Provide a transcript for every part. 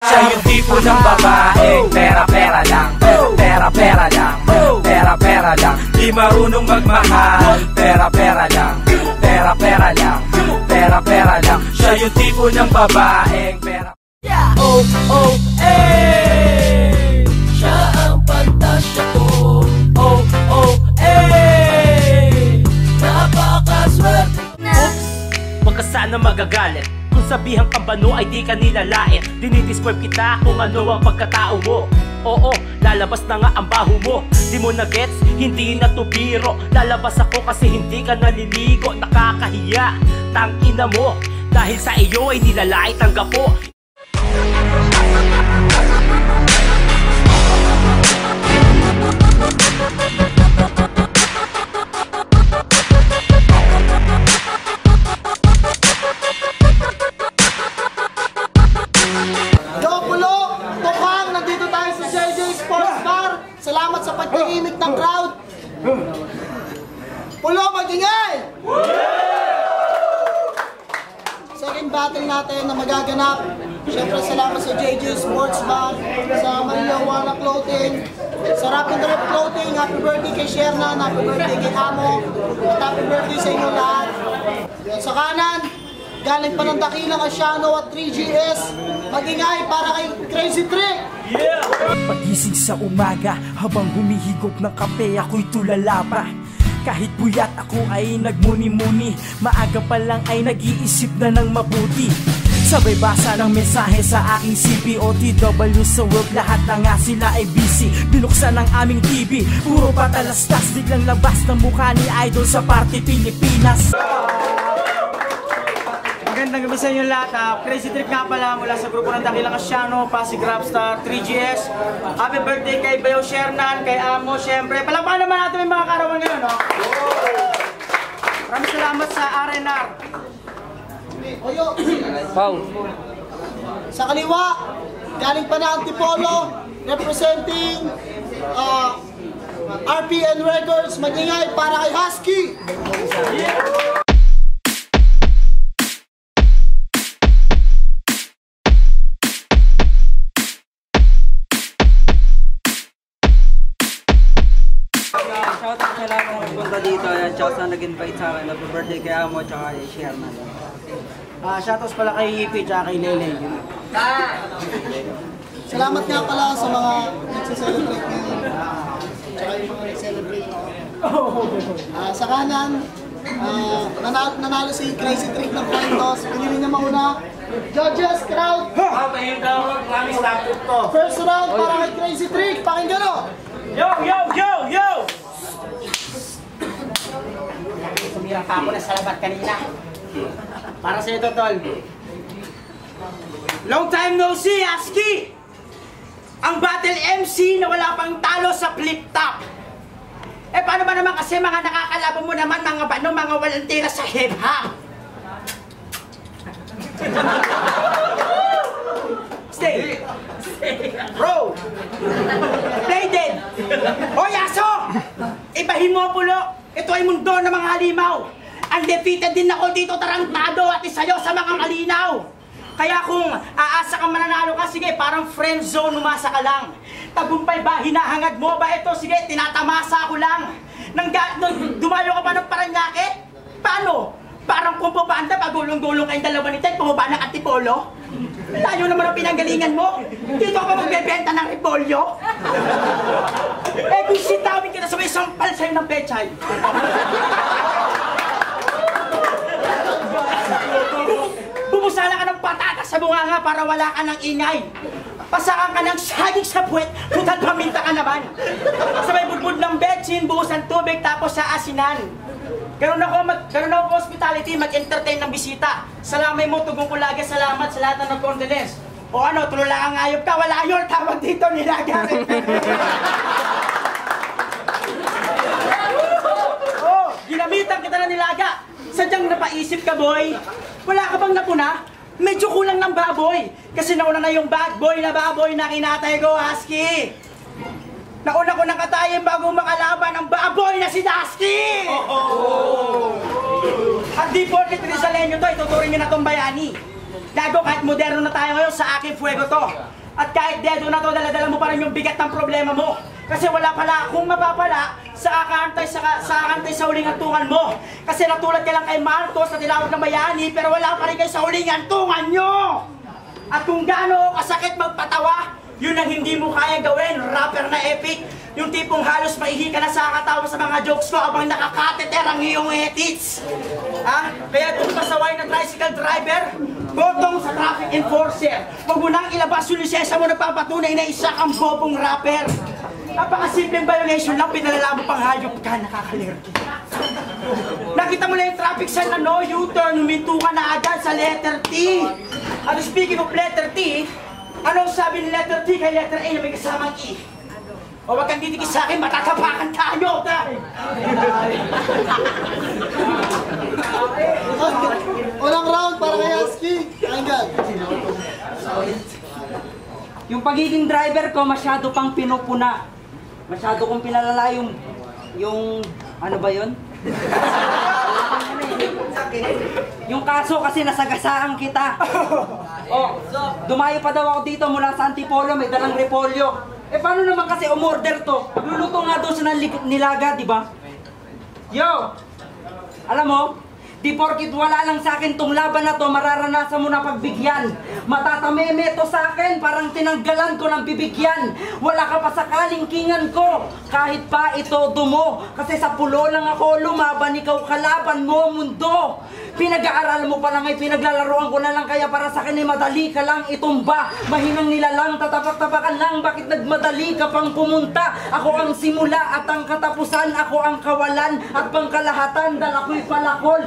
Siya yung tipo ng babaeng pera-pera lang, pera-pera lang, pera-pera lang. Di marunong magmahal, pera-pera lang, pera-pera lang, pera-pera lang. Siya yung tipo ng babaeng pera. Oh, oh, eh, siya ang pantasya ko. Oh, oh, eh, napakaswerte. Oops, wag ka sana magagalit. Kung sabihan kang bano ay di ka nilalait. Dinidescribe kita kung ano ang pagkatao mo. Oo, lalabas na nga ang baho mo. Di mo na gets, hindi na to biro. Lalabas ako kasi hindi ka naliligo. Nakakahiya, tangina mo. Dahil sa iyo ay nilalait ang gapo. Salamat sa pagtahimik ng crowd. Pulo, mag-ingay! Second battle natin na magaganap. Siyempre salamat sa JJ Sports Bar, sa Maria Juana Clothing, sa Rap and Rap Clothing. Happy birthday kay Shernan, happy birthday kay Amo, at happy birthday sa inyo lahat. Sa kanan, galing pa ng Dakilang Asiano at 3GS. Mag-ingay para kay Crazy Trick. Yeah! Pagising sa umaga, habang humihigop ng kape, ako'y tulala pa. Kahit puyat ako ay nagmuni-muni, maaga pa lang ay nag-iisip na ng mabuti. Sabay basa ng mensahe sa aking CPOTW sa work, lahat na nga sila ay busy. Binuksan ang aming TV, puro patalastas, biglang labas ng mukha ni Idol sa Party Pilipinas. Magandang gabi sa inyo lahat. Crazy Trick nga pala mula sa grupo ng Dakilang Asiano, Pasig Rapstar, 3GS. Happy birthday kay Bayo Shernan, kay Amo, syempre. Palakpakan naman natin yung mga karawan ngayon, no? Maraming salamat sa RNR. Oyo. Sa kaliwa, galing pa na Antipolo, representing RPN Records. Mag-ingay para kay Husky. Yeah. Shoutout sa lahat ng nagpunta dito. Tsaka sa nag-invite sa akin. Happy birthday kay Amo tsaka kay Sherman. Shoutouts pala kay Yipi tsaka kay Lele. Salamat nga pala sa mga nagsa-celebrate ngayon. Tsaka yung mga nag-celebrate. Sa kanan, nanalo si Crazy Trick ng Pointos. Pinili niya mauna. Judges, crowd! First round para kay Crazy Trick. Pakinggan o! Yo, yo, yo, yo! Sumirang pa ako na sa labat kanina. Para sa ito, tol. Long time no see, Aski! Ang battle MC na wala pang talo sa flip top. Eh paano ba naman kasi mga nakakalaban mo naman mga bano, mga walang tira sa hip-hop? Stay! Bro! Play dead! Hoy, aso! Ibahin mo, Pulo! Ito ay mundo ng mga halimaw! Undefeated din ako dito, tarantado at isayo sa mga malinaw! Kaya kung aasa kang mananalo ka, sige, parang friend zone, umasa ka lang. Tagumpay ba, hinahangad mo ba ito? Sige, tinatamasa ako lang. Nung dumayo ka pa ng Paranaque? Paano? Parang kung pupanda, pagulong-gulong kayong dalawa ni Ted, pumaba ng Antipolo? Tayo naman ang pinanggalingan mo. Dito ka magbebenta ng repolyo. Eh, bisitawin kita sa may sampal sa'yo ng pechay. Bumusala ka ng patatas sa bunganga para wala ka ng ingay. Pasakan ka ng saging sa puwet, putat paminta ka naman. Sabay budbud ng betsin, buhusan tubig, tapos sa asinan. Ganun ako hospitality, mag-entertain ng bisita. Salamay mo, tugong ko lagi, salamat sa lahat ng nag-condolence. O ano, tulula ang ayop ka, wala yun, tawag dito, nilagari. Oh, ginamitan kita na nilaga. Sadyang napaisip ka, boy. Wala ka bang napuna? Medyo kulang ng baboy. Kasi nauna na yung bad boy na baboy na kinatay ko, Husky. Nauna ko ng katayin bago makalaban ang baboy na si Husky! At di porket Rizaleño to, ituturing nyo na itong bayani. Gago, kahit moderno na tayo ngayon, sa akin fuego to. At kahit dedo na to, daladala mo pa rin yung bigat ng problema mo. Kasi wala pala akong mapapala sa akantay sa huling hantungan mo. Kasi natulad ka lang kay Marcos na tinawag na bayani, pero wala pa rin kayo sa huling hantungan nyo! At kung gaano kasakit magpatawa, yun ang hindi mo kaya gawin, rapper na epic. Yung tipong halos maihi ka na sa katawa sa mga jokes ko habang nakakateter ang iyong edits. Ha? Kaya itong pasaway na tricycle driver, botong sa traffic enforcer. Huwag mo nang ilabas yung lisensya mo na papatunay na isa kang bobong rapper. Napakasimpleng violation lang, pinalala mo pang hayop ka, nakakalirki. Nakita mo na yung traffic sign na no U-turn, huminto ka na agad sa letter T. At speaking of letter T, anong sabi ni letter T kay letter A na may kasamang E? O wag kang titigis sa akin, matatapakan tayo! Unang round para kay Aski. Hanggang. Yung pagiging driver ko, masyado pang pinupuna. Masyado kong pinalala yung ano ba yun? Yung kaso kasi nasagasaan kita. Oh, dumayo pa daw ako dito mula sa Antipolo, may dalang repolyo. Eh paano naman kasi umorder to? Luluto nga daw siya ng nilaga, di ba? Yo! Alam mo, di porkit wala lang sa akin tong laban na to, mararanasan mo na pagbigyan. Matatameme to sa akin, parang tinanggalan ko ng bibigyan. Wala ka pa sa kalingkingan ko, kahit pa ito dumo. Kasi sa pulo lang ako lumaban, ikaw kalaban mo mundo. Pinag-aaral mo pa lang ay pinaglalaroan ko na lang, kaya para sa akin ay madali ka lang itumba. Mahinang nilalang, tatapak-tapakan lang, bakit nagmadali ka pang pumunta? Ako ang simula at ang katapusan, ako ang kawalan at pangkalahatan, dahil ako'y palakol.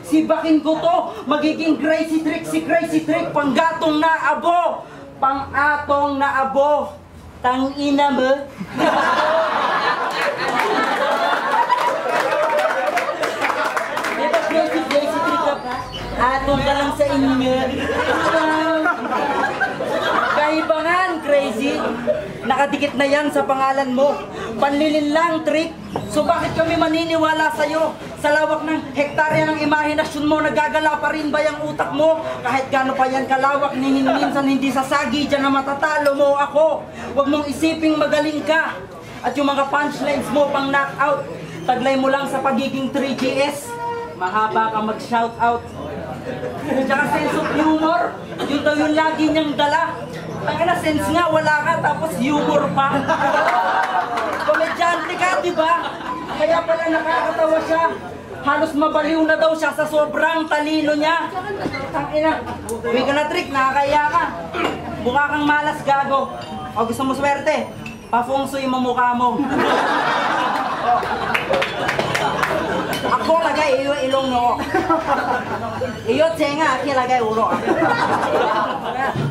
Si bakin ko to, magiging crazy trick, panggatong na abo, pangatong na abo, tangina mo. Diba crazy trick ka pa? Atong ka lang sa inyo. Kaibangan, crazy. Nakadikit na yan sa pangalan mo. Panlilin lang, trick. So bakit kami maniniwala sa'yo? Sa lawak ng hektarya ng imahinasyon mo, nagagala pa rin ba yung utak mo? Kahit gaano pa yan kalawak, minsan hindi sasagi dyan na matatalo mo ako. Huwag mong isiping magaling ka. At yung mga punchlines mo pang knockout, taglay mo lang sa pagiging 3GS. Mahaba ka mag-shoutout. Tsaka sense of humor, yun daw yung lagi niyang dala. Tangina, sense nga, wala ka, tapos humor pa. Komedyante ka, diba? Kaya pala nakakatawa siya. Halos mabaliw na daw siya sa sobrang talino niya. Tangina, uwi ka na, trick, nakakaya ka. Mukha kang malas, gago. O gusto mo swerte? Pa-fungsoy mo mukha mo. Ako lagay iyo ilong no. Iyo tenga, aki lagay ulo.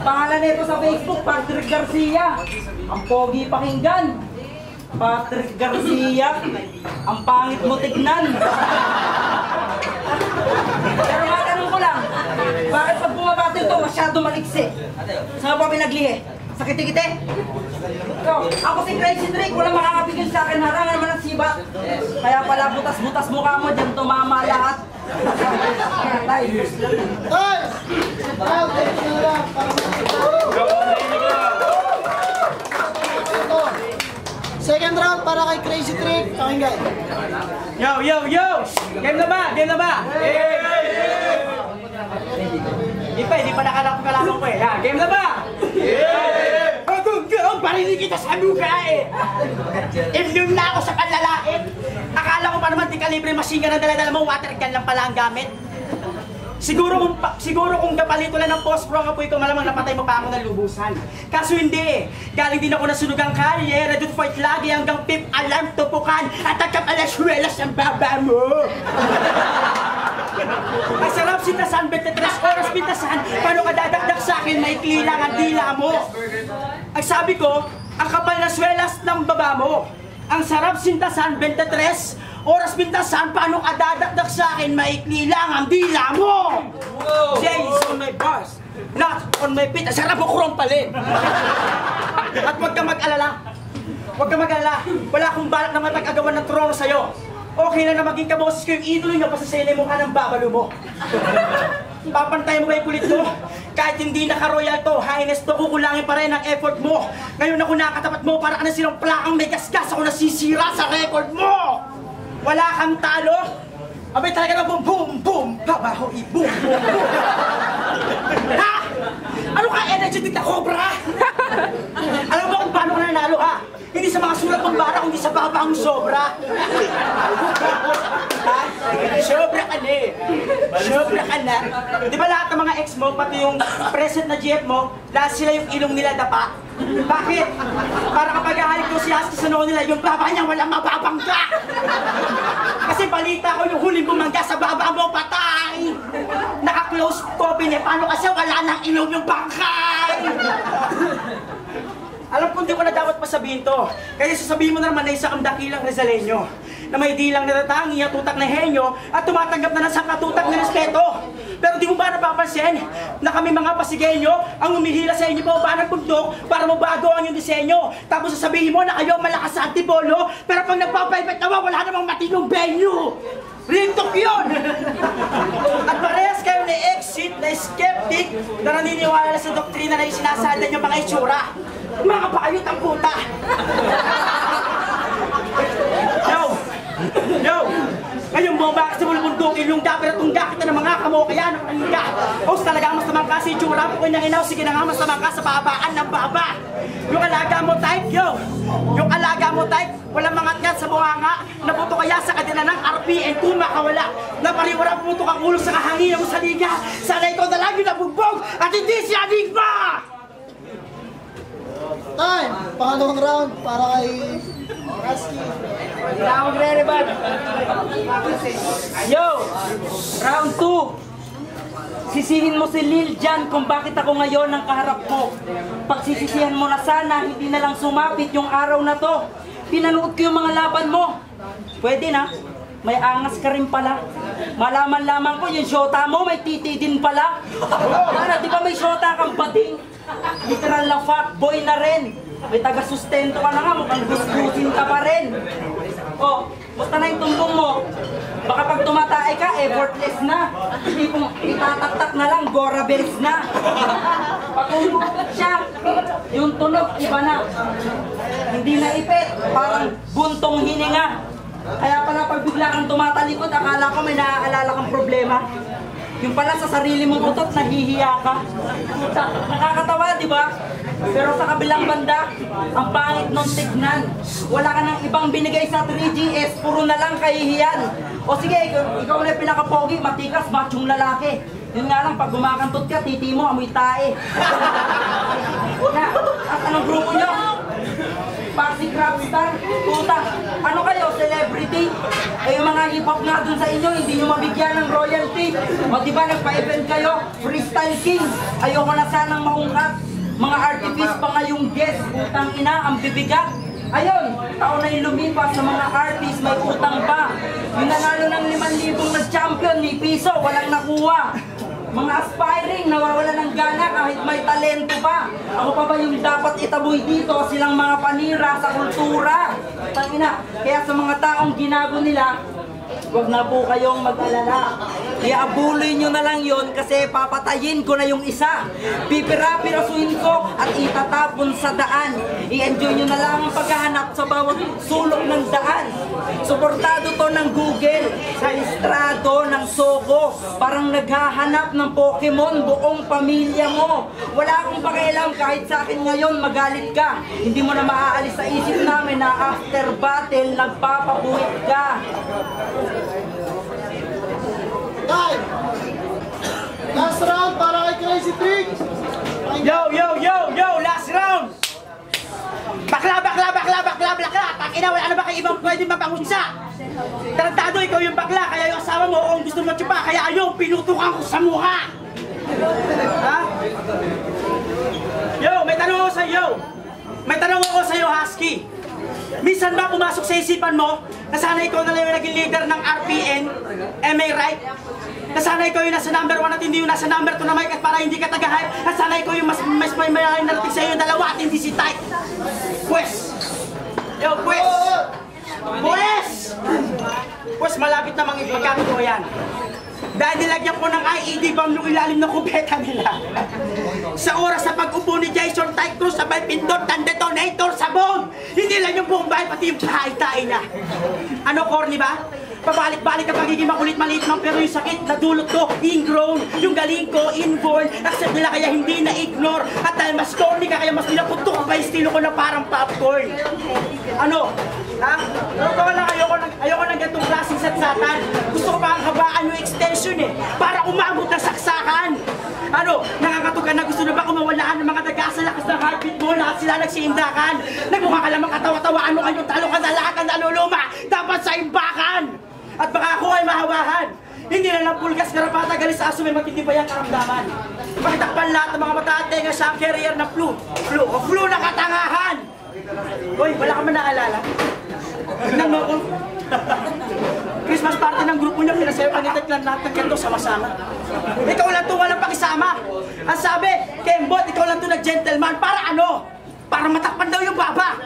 Pangalan nito sa Facebook, Patrick Garcia. Ang pogi pakinggan. Patrick Garcia. Ang pangit mo tignan. Pero matanong ko lang, bakit pag bumabati ito masyado maliksi? Saan pa pinaglihi? Sakit-kite? Ako si Crazy Trick, walang makakapigil sa akin, harangan naman ang sibat. Kaya pala butas-butas mukha mo, dyan tumama lahat. Guys! Second round para kay Crazy Trick. Pakinggan. Yo! Game na ba? Di pa nakalaman ko eh. Game na ba? Barinig kita sa mukha eh! Immune na ako sa panlalait! Akala ko pa naman di kalibre machine gun na dala-dala mo, water gun lang pala ang gamit. Siguro kung kapalito lang ng post-pro ang apoy ko, malamang napatay mo pa ako ng lubusan. Kaso hindi eh. Galing din ako na sunugang kalye, ready to fight lagi hanggang pip alarm tupukan at agkapalaswelas ang baba mo. Ang sarap sintasan, 23 oras pintasan, paano ka dadakdak sa akin, maikli lang ang dila mo. Ang sabi ko, ang kapal na swelas ng baba mo. Ang sarap sintasan, 23 oras pintasan, paano ka dadakdak sa akin, maikli lang ang dila mo. Jay is on my bars, not on my feet. Ang sarap mo kurompalin. At huwag ka mag-alala. Wala akong balak na matag-agawan ng trono sa'yo. Okay lang na maging kaboses ko yung idolo nyo, basta sa mo ka ng babalo mo. Papantay mo ba yung kulit mo? Kahit hindi naka-royal to, highness to, kukulangin pa rin ang effort mo. Ngayon ako nakatapat mo, para ka na silang plakang may gasgas, ako nasisira sa record mo! Wala kang talo? Abay talaga na boom, boom, boom, babaho, i-boom, boom, boom. Ha? Ano ka energetic na cobra? Alam mo kung paano ka nanalo, ha? Hindi sa mga sulat ng bara, kundi sa babang sobra. Ha? Sobra ka na eh. Sobra ka na. Di ba lahat ng mga ex mo, pati yung present na GF mo, lahat sila yung ilong nila dapa? Bakit? Para kapag ahalik ko si Husky sa noo nila, yung baba niya walang mababangga. Kasi balita ko yung huling bumangga sa baba mo, patay! Naka-close copy niya, paano kasi wala nang ilong yung bangkay? Alam ko hindi ko na dapat pasabihin to. Kasi sasabihin mo na naman na isa kang dakilang Rizaleño na may dilang natatangi at tutak na henyo at tumatanggap na ng sangkatutak na respeto. Pero di mo ba napapansin na kami mga Pasigueño ang umihila sa inyo pa ba ng bundok para mabago ang yung disenyo? Tapos sasabihin mo na kayo malakas sa antipolo, pero pag nagpapaipit naman wala namang matinong venue. Real talk yun! At parehas kayo na exit, na skeptic, na naniniwala sa doktrina na yung sinasalan yung mga itsura. Mga pakayot ang puta! Yo! Yo! Ngayon mo ba kasi bulbundukin yung gapir at tungga kita ng mga kamo kaya ng kanila. O talagang mas naman kasi itsura po ko niyang inaw, sige na nga mas naman ka sa babaan ng baba. Yung alaga mo type, yo! Yung alaga mo type, walang mangat-ngat sa buhanga, nabuto kaya sa kadena ng RPN kung makawala. Napariwara puto kang ulo sa kahangin mo sa liga. Sana ikaw na lang yung nabugbog at hindi si Enigma! Time! Pangalawang round para kay Husky. Hindi na ako magre-rebut. Yo! Round 2. Sisihin mo si Lil Jan kung bakit ako ngayon ang kaharap mo. Pagsisisihan mo na sana, hindi na lang sumapit yung araw na to. Pinanood ko yung mga laban mo. Pwede na. May angas ka rin pala. Malaman-laman ko yung shota mo, may titi din pala. Para di ba may shota kang bading? Literal na fuckboy na rin. May taga-sustento ka na nga, mukhang gusgusin ka pa rin. Oh, basta na yung tumbong mo. Baka pag tumatae ka, effortless na. Hindi kung itataktak na lang, Gora Bells na. Pag umukot siya, yung tunog, iba na. Hindi na ipit, parang buntong hininga. Kaya pala pag bigla kang tumatalikod, akala ko may naaalala kang problema. Yung pala sa sarili mong utot, nahihiya ka. Nakakatawa, di ba? Pero sa kabilang banda, ang pangit nung tignan. Wala ka nang ibang binigay sa 3GS, puro na lang kahihiyan. O sige, ikaw na yung pinaka-pogi, matikas, machong lalaki. Yun nga lang, pag gumakantot ka, titi mo, amoy tae. At anong grupo nyo? Paxi Crabstar, puta, ano kayo, celebrity? Eh yung mga hip-hop nga dun sa inyo, hindi nyo mabigyan ng royalty. O diba nagpa-event kayo, Freestyle King, ayoko na sanang mahungkat. Mga artifice pa nga yung guest, utang ina, ang bibigat. Ayun, taon na yung lumipas sa mga artist, may utang pa. Yung nanalo ng 5,000 na champion, ni piso, walang nakuha. Mga aspiring, nawawala ng gana kahit may talento pa. Ako pa ba yung dapat itaboy dito, silang mga panira sa kultura? Tangina, kaya sa mga taong ginago nila, huwag na po kayong mag-alala. Iabuloy nyo na lang yon kasi papatayin ko na yung isa. Pipira-pirasuhin ko at itatapon sa daan. I-enjoy nyo na lang ang paghahanap sa bawat sulok ng daan. Suportado to ng Google, sa estrado ng Soko. Parang naghahanap ng Pokemon buong pamilya mo. Wala akong pakialam kahit sa akin ngayon magalit ka. Hindi mo na maaalis sa isip namin na after battle nagpapabuhit ka. Time! Last round para kay Crazy Trick! Yo, yo, yo, yo! Last round! Bakla, bakla, bakla, bakla, bakla! Takina, wala na ba kayo ibang pwede mapangutsa? Tarantado, ikaw yung bakla, kaya yung asawa mo, kung gusto mo tsupa, kaya ayaw, pinutukan ko sa mukha! Ha? Yo, may tanong ako sa'yo! May tanong ako sa'yo, Husky! Minsan ba pumasok sa isipan mo na sana ikaw na lang yung naging leader ng RPN? Am I right? Na sana ikaw yung nasa number 1 at hindi yung nasa number 2 na mic at para hindi ka taga-hype? At sana ikaw yung mas may narating sa'yo yung dalawa at hindi si Type? Pues! Yo, pues! Pues! Pues malapit namang ipagkakito yan. Dahil nilagyan ko ng IED bomb yung ilalim ng kubeta nila. Sa oras sa pag-upo ni Jason Ty Cruz, sabay pindot ng detonator sa bomb. Hindi lang yung buong bahay, pati yung pahay-tahay niya. Ano, corny ba? Pabalik-balik ka pagiging makulit, maliit man, pero yung sakit na dulot ko, ingrown. Yung galing ko, inborn. Accept nila kaya hindi na-ignore. At dahil mas corny ka, kaya mas nilaputok pa yung estilo ko na parang popcorn. Ano? Ha? Totoo lang, ayoko ng gantong klaseng satsatan. Gusto ko pa ang habaan yung extension eh, para umabot ng saksakan. Ano? Nakakatukan na gusto na ba kumawalaan ng mga daga sa lakas ng heartbeat mo? Lahat sila nagsiimdakan. Nagmukha ka lamang katawa-tawa. Ano kayong talo ka na lahat ang naluluma? Dapat sa imbakan. At baka ako ay mahawahan. Hindi na lang pulgas, karapata, galis sa aso, may magtitibayang karamdaman. Pakitakpan lahat ng mga mata at tenga siya ang carrier na flu. Flu na katangahan. Uy, wala ka man naalala? Tignan mo ako. Christmas party ng grupo niya, pinasayo ka nito lang lahat ng ganito sama-sama. Ikaw lang ito, walang pakisama. Ang sabi, Kembot, ikaw lang ito na gentleman. Para ano? Para matakpan daw yung baba.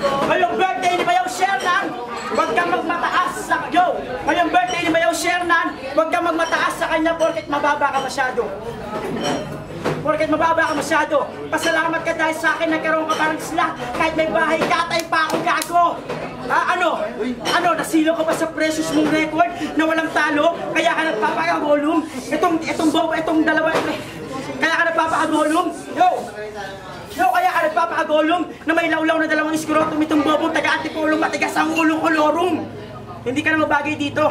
Ngayong birthday ni Bayaw Shernan, huwag kang magmataas sa yo. Ngayong birthday ni Bayaw Shernan, huwag kang magmataas sa kanya porket mababa ka masyado. Porket mababa ka masyado. Pasalamat ka dahil sa akin nagkaroon ka parang sila. Kahit may bahay ka, tayo pa ako gago. Ano, nasilo ko pa sa precious mong record na walang talo, kaya ka nagpapaka-volume. Itong dalawa, kaya ka nagpapaka-volume. Yo, kaya ka nagpapaka-volume na may lawlaw na dalawang iskrotum itong bobong taga-antipolong matigas ang ulong kolorum. Hindi ka na mabagay dito.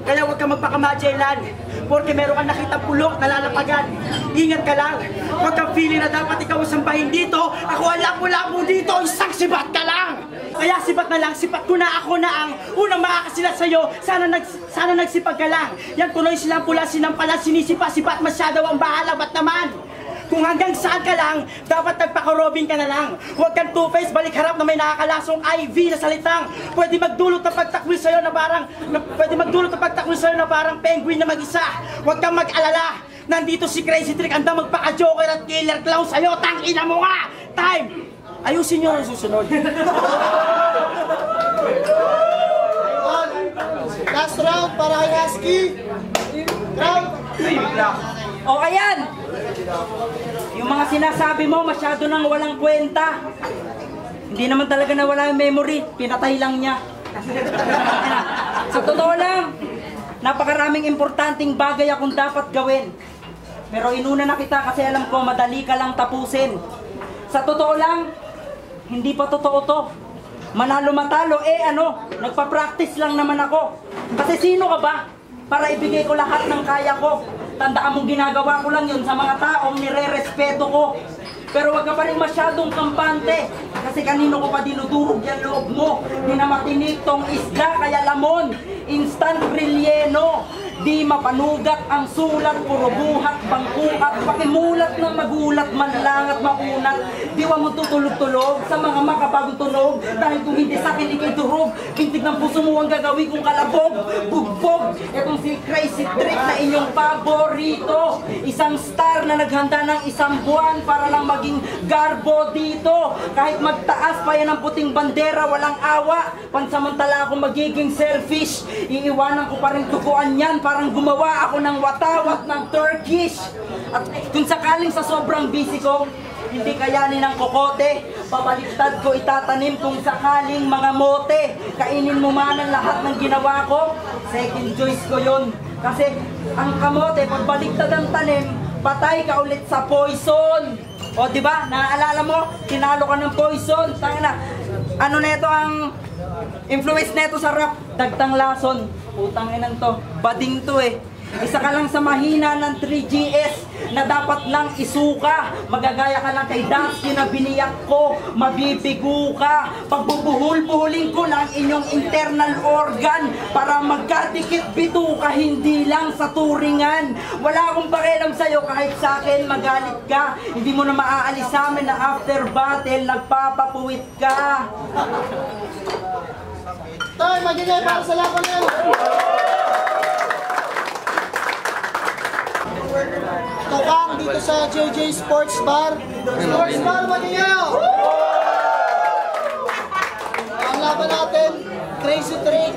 Kaya huwag kang magpakamadyelan. Porque meron kang nakitang pulok na lalapagan. Ingat ka lang. Huwag kang feeling na dapat ikaw ang sambahin dito. Ako ang lapo-lapo dito. Isang sibat ka lang. Kaya sibat na lang. Sipat ko na ako na ang unang makakasilat sa'yo. Sana nagsipag ka lang. Yan tuloy silang pula, sinampala, sinisipa-sipat. Masyado ang bahala. Ba't naman? Kung hanggang saan ka lang, dapat nagpakarobing ka na lang. Huwag kang two-face, balik harap na may nakakalasong IV na salitang pwede magdulot ng pagtakwil sa'yo na parang penguin na mag-isa. Huwag kang mag-alala. Nandito si Crazy Trick, anda magpaka-joker at killer clown sa'yo. Tangina mo nga! Time! Ayusin nyo ang susunod. Last round para kay Husky. Round. O ayan! Yung mga sinasabi mo masyado nang walang kwenta. Hindi naman talaga nawala yung memory, pinatay lang niya. Sa totoo lang, napakaraming importanteng bagay akong dapat gawin. Pero inuna na kita kasi alam ko madali ka lang tapusin. Sa totoo lang, hindi pa totoo to. Manalo matalo, nagpa-practice lang naman ako. Kasi sino ka ba para ibigay ko lahat ng kaya ko? Tandaan mong ginagawa ko lang yun sa mga taong nire-respeto ko. Pero wag ka pa rin masyadong kampante. Kasi kanino ko pa dinudurog yung loob mo. Di na matinig tong isda kaya lamon. Instant relleno. Di mapanugat ang sulat, puro buhat, bangkuat. Pakimulat ng magulat, man lang at maunat. Diwa mo tutulog-tulog sa mga makabagong tunog. Dahil kung hindi sa akin ikay durog, pintig ng puso mo ang gagawin kong kalabog, bugbog. Itong si Crazy Trick na inyong paborito. Isang star na naghanda ng isang buwan para lang maging garbo dito. Kahit magtaas pa yan ang puting bandera, walang awa. Pansamantala ako magiging selfish. Iiwanan ko pa rin tukuan yan. Parang gumawa ako ng watawat ng Turkish. At kung sakaling sa sobrang busy ko, hindi kayanin ng kokote, pabaliktad ko itatanim kung sakaling mga mote. Kainin mo man ang lahat ng ginawa ko, second choice ko yun. Kasi ang kamote, pagbaliktad ang tanim, patay ka ulit sa poison. O diba, naaalala mo, tinalo ka ng poison. Tangina, ano neto ang influence neto sa rap? Dagtang lason. Putang inan to, bading to eh. Isa ka lang sa mahina ng 3GS na dapat lang isuka. Magagaya ka lang kay Dusty na biniyak ko, mabibigo ka. Pagbubuhul-buhulin ko lang inyong internal organ para magkadikit bituka, hindi lang sa turingan. Wala akong pakialam sa'yo kahit sa akin magalit ka. Hindi mo na maaalis sa amin na after battle nagpapapuwit ka. Tay, magigay para sa laban na yun. Tukang dito sa JJ Sports Bar. Sports Bar, magigay! Ang laban natin, Crazy Trick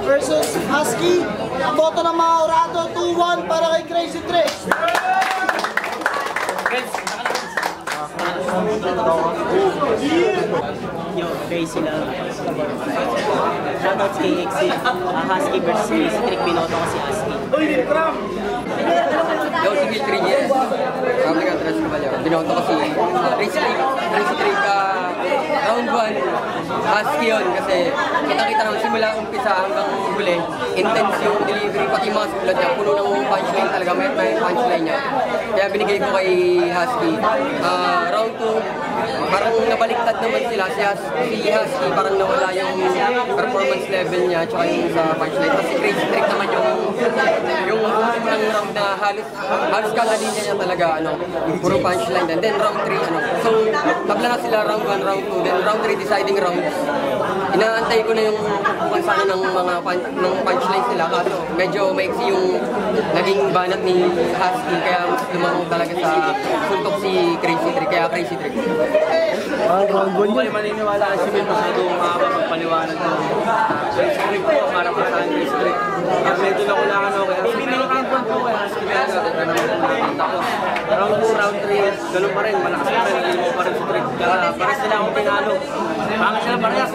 versus Husky. Ang boto ng mga Orado, 2-1 para kay Crazy Trick. Yo, crazy lang. Shoutouts kay XC. Husky versus Crazy Trick. Binoto ko si Husky. Yo, si Will 3 years. Sabi ka, Tres Caballero. Binoto ko si Crazy Trick. Round 1, Husky yun. Kasi kita-kita naman simula umpisa hanggang huli. Intense yung delivery, pati mga sulat niya. Puno ng punchline talaga. May punchline niya. Kaya binigay ko kay Husky. Round 2, parang nabaliktad naman sila. Si Husky parang nawala yung performance level niya tsaka yung sa punchline. Tapos si Crazy Trick naman yung round na halos kada linya niya talaga puro punchline din. Then round 3 so tabla na sila round 1, round 2, then round 3 deciding rounds. Inaantay ko na yung kung sana ng mga punchline sila kaso medyo maiksi yung naging banat ni Husky kaya mas lumamang talaga sa suntok si Crazy Trick, kaya Crazy Trick. Round 1 yun. Maniniwala si Will masyadong makapagpaliwanag ko. Crazy Trick po, para pa sa Crazy Trick. Medyo na kulangan ako kaya round 1 po kaya round 2, round 3, ganun pa rin, malakas pa rin, naging mo pa rin si Trick. Kaya pares nila akong tinalo. Pangit sila parehas.